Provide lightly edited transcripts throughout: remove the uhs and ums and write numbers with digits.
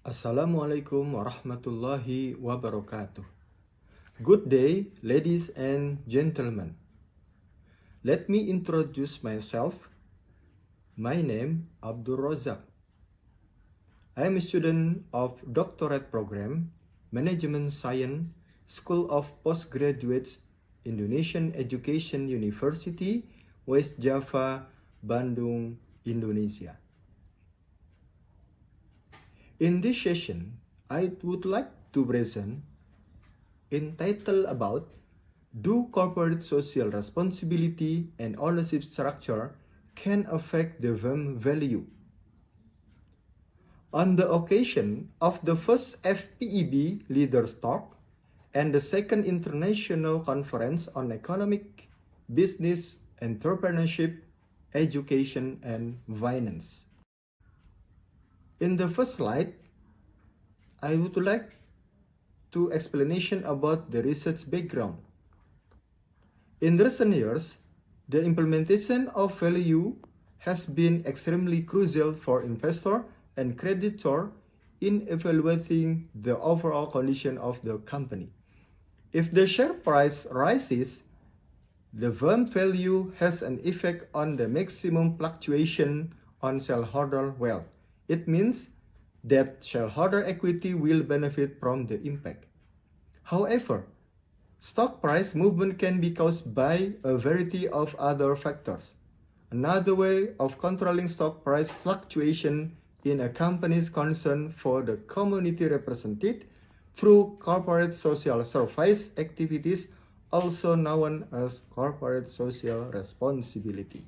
Assalamualaikum warahmatullahi wabarakatuh. Good day, ladies and gentlemen. Let me introduce myself. My name Abdul Rozak. I am a student of doctorate program, Management Science, School of Postgraduates, Indonesian Education University, West Java, Bandung, Indonesia. In this session, I would like to present entitled about Do corporate social responsibility and ownership structure can affect the firm value? On the occasion of the first FPEB Leaders Talk and the second International Conference on Economic, Business, Entrepreneurship, Education, and Finance. In the first slide, I would like to explanation about the research background. In recent years, the implementation of value has been extremely crucial for investor and creditor in evaluating the overall condition of the company. If the share price rises, the firm value has an effect on the maximum fluctuation on shareholder wealth. It means that shareholder equity will benefit from the impact. However, stock price movement can be caused by a variety of other factors. Another way of controlling stock price fluctuation in a company's concern for the community represented through corporate social service activities, also known as corporate social responsibility.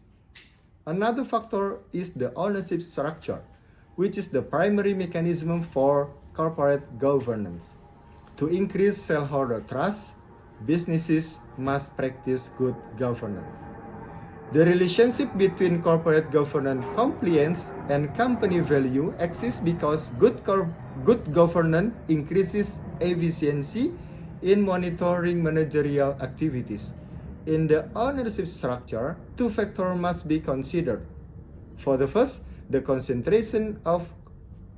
Another factor is the ownership structure, which is the primary mechanism for corporate governance. To increase shareholder trust, businesses must practice good governance. The relationship between corporate governance compliance and company value exists because good governance increases efficiency in monitoring managerial activities. In the ownership structure, two factors must be considered. For the first, the concentration of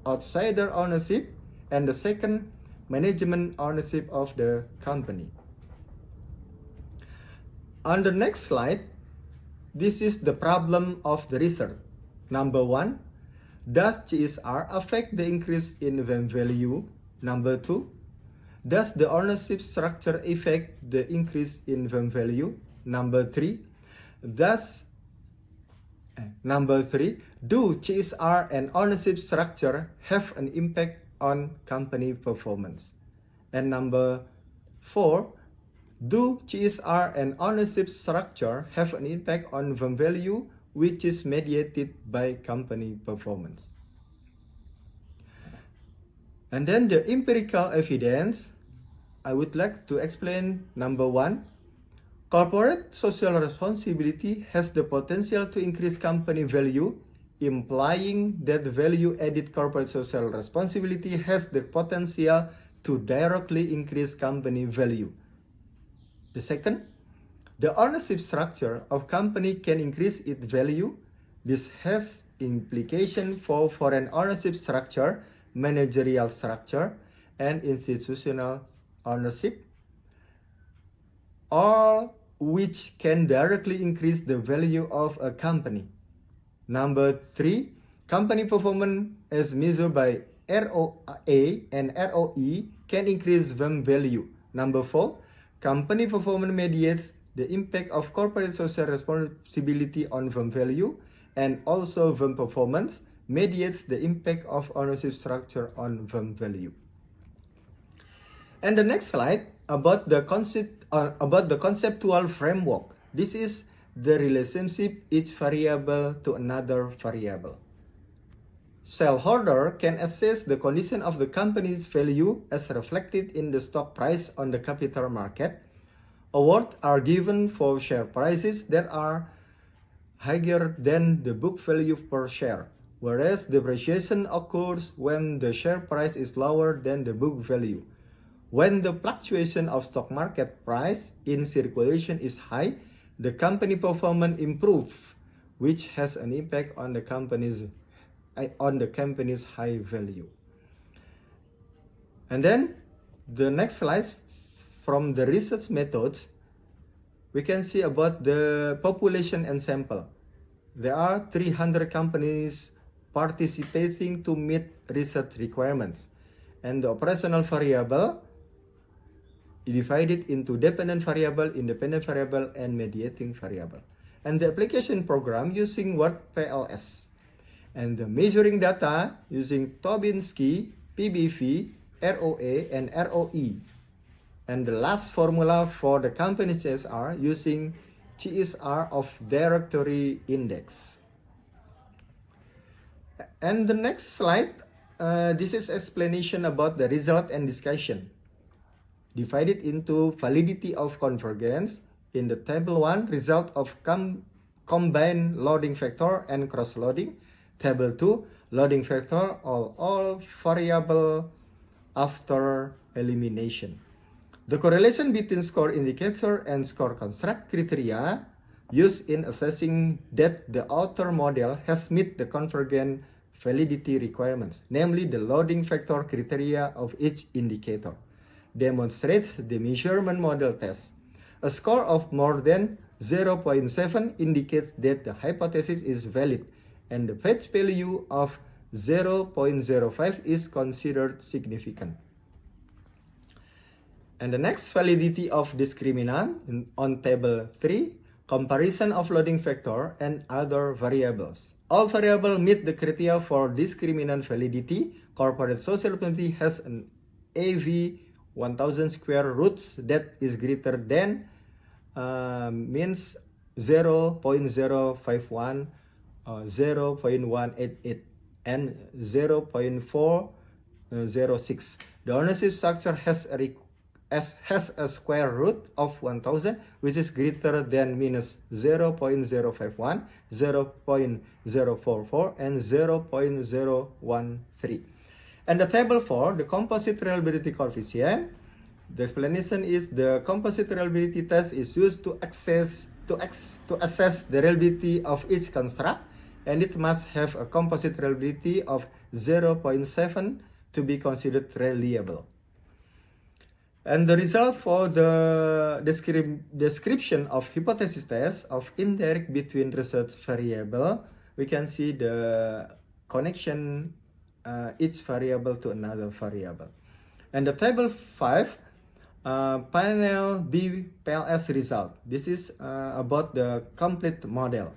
outsider ownership, and the second, management ownership of the company. On the next slide, this is the problem of the research. Number 1, does CSR affect the increase in value? Number 2, does the ownership structure affect the increase in value? Number 3, do CSR and ownership structure have an impact on company performance? And number 4, do CSR and ownership structure have an impact on firm value, which is mediated by company performance? And then the empirical evidence, I would like to explain. Number 1, corporate social responsibility has the potential to increase company value, implying that value-added corporate social responsibility has the potential to directly increase company value. The second, the ownership structure of company can increase its value. This has implication for foreign ownership structure, managerial structure, and institutional ownership, all which can directly increase the value of a company. Number 3, company performance as measured by ROA and ROE can increase firm value. Number 4, company performance mediates the impact of corporate social responsibility on firm value, and also firm performance mediates the impact of ownership structure on firm value. And the next slide about the conceptual framework. This is the relationship each variable to another variable. Shareholder can assess the condition of the company's value as reflected in the stock price on the capital market. Awards are given for share prices that are higher than the book value per share, whereas depreciation occurs when the share price is lower than the book value. When the fluctuation of stock market price in circulation is high, the company performance improves, which has an impact on the company's high value. And then the next slide, from the research methods, we can see about the population and sample. There are 300 companies participating to meet research requirements. And the operational variable divided into dependent variable, independent variable, and mediating variable. And the application program using WordPLS. And the measuring data using Tobinski, PBV, ROA, and ROE. And the last formula for the company CSR using CSR of directory index. And the next slide, this is explanation about the result and discussion. Divided into validity of convergence. In the table 1, result of combined loading factor and cross-loading. Table 2, loading factor of all variable after elimination. The correlation between score indicator and score construct criteria used in assessing that the outer model has met the convergent validity requirements, namely the loading factor criteria of each indicator, demonstrates the measurement model test. A score of more than 0.7 indicates that the hypothesis is valid, and the fetch value of 0.05 is considered significant. And the next, validity of discriminant on table 3, comparison of loading factor and other variables. All variables meet the criteria for discriminant validity. Corporate social responsibility has an AV 1000 square roots that is greater than means 0.051, 0.188, and 0.406. The ownership structure has a square root of 1000, which is greater than minus 0.051, 0.044, and 0.013. And the table 4, the composite reliability coefficient. The explanation is the composite reliability test is used to assess the reliability of each construct, and it must have a composite reliability of 0.7 to be considered reliable. And the result for the description of hypothesis test of indirect between research variable, we can see the connection each variable to another variable. And the table 5, panel B PLS result. This is about the complete model.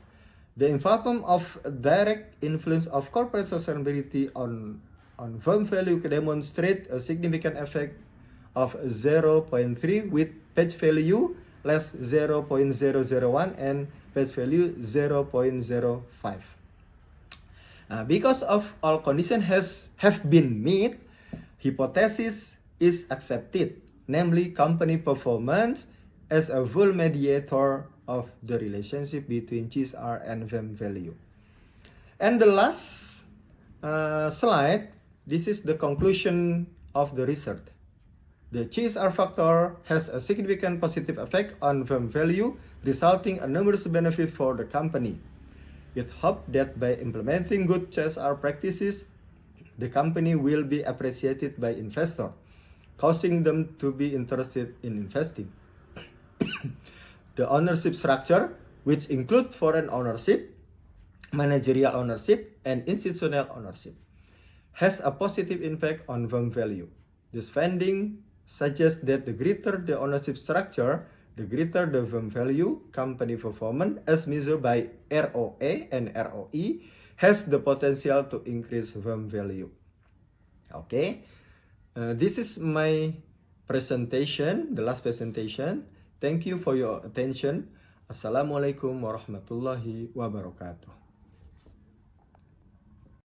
The involvement of direct influence of corporate sustainability on firm value demonstrate a significant effect of 0.3 with patch value less 0.001 and patch value 0.05. Because of all conditions have been met, hypothesis is accepted, namely company performance as a full mediator of the relationship between CSR and firm value. And the last slide, this is the conclusion of the research. The CSR factor has a significant positive effect on firm value, resulting in numerous benefits for the company. It hoped that by implementing good CSR practices, the company will be appreciated by investors, causing them to be interested in investing. The ownership structure, which includes foreign ownership, managerial ownership, and institutional ownership, has a positive impact on firm value. This finding suggests that the greater the ownership structure, the greater the firm value. Company performance, as measured by ROA and ROE, has the potential to increase firm value. Okay, this is my presentation, the last presentation. Thank you for your attention. Assalamualaikum warahmatullahi wabarakatuh.